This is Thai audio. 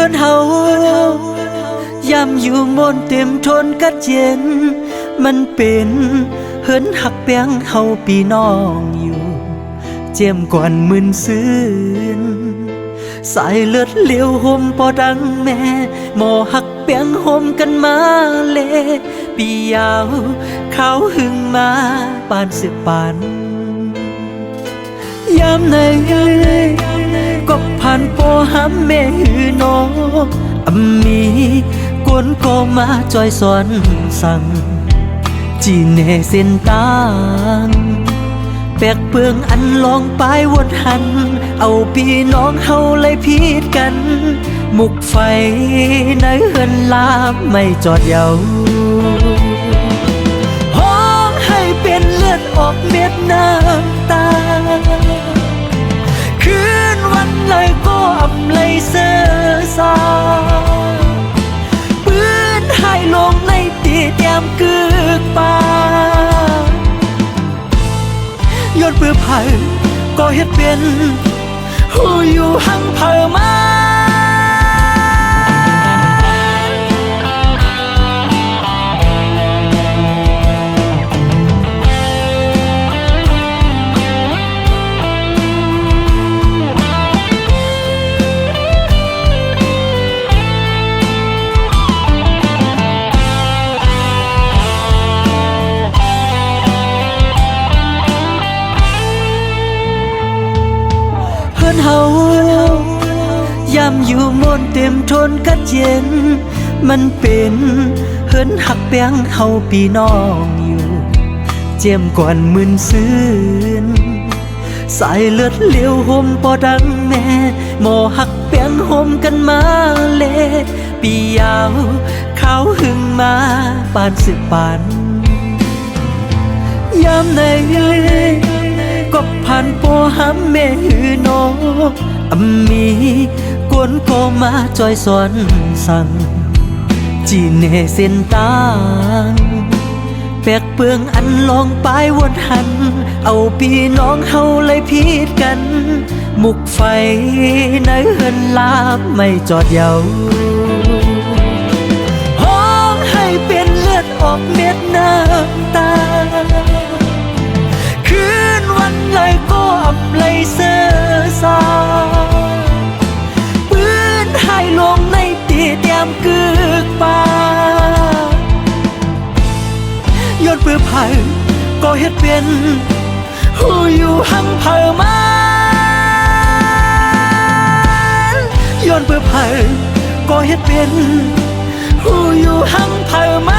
พื่อนเฮายามอยู่มนเต็มทนกัดเย็นมันเป็นเฮินหักแป้งเฮาปีน้องอยู่เจียมก่อนมึนซื่นสายเลือดเลี้ยวห่มปอดังแม่หมอหักแป้งห่มกันมาเลปียาวเขาหึงมาปานสิปานยามไหนก็ผ่านปอห้ำแม่หือน้องมีกวนก็มาจอยสอนสั่งจีเนเส้นตางแปกเปืองอันลองปลายวนหันเอาพี่น้องเฮาเลยพีดกันมุกไฟในเฮือนลาไม่จอดเยาห้องให้เป็นเลือดออกเม็ดน้ำตาคืนวันเลยก็อำเลยเสื้อสาปืนให้ลงในตีแต้มกึกปาย้อนเปื้อไผ่ก็เฮ็ดเป็นหูอยู่หังเผอมาเฮายามอยู่มนเต็มทนกัดเย็นมันเป็นเฮินหักแป้งเฮาปีน้องอยู่เจียมก่อนมึนซื่นสายเลือดเลี้ยวห่มปอดังแม่หมอหักแป้งห่มกันมาเลปียาวเขาหึงมาปานสิปานยามไหนก็ผ่านปอห้ำแม่หือน้องมีกวนก็มาจอยสอนสั่งจีเนเส้นตางแปกเปืองอันลองปลายวนหันเอาพี่น้องเฮาเลยพีดกันมุกไฟในเฮือนลาบไม่จอดเยาห้องให้เป็นเลือดออกเม็ดน้ำตาคืนวันเลยก็อับเลยเสื้อสาปืนให้ลงในตีแต้มกึกปาย้อนเปื้อไผ่ก็เฮ็ดเป็นหูอยู่หังเผอมาย้อนเปื้อไผ่ก็เฮ็ดเป็นหูอยู่หังเผอมา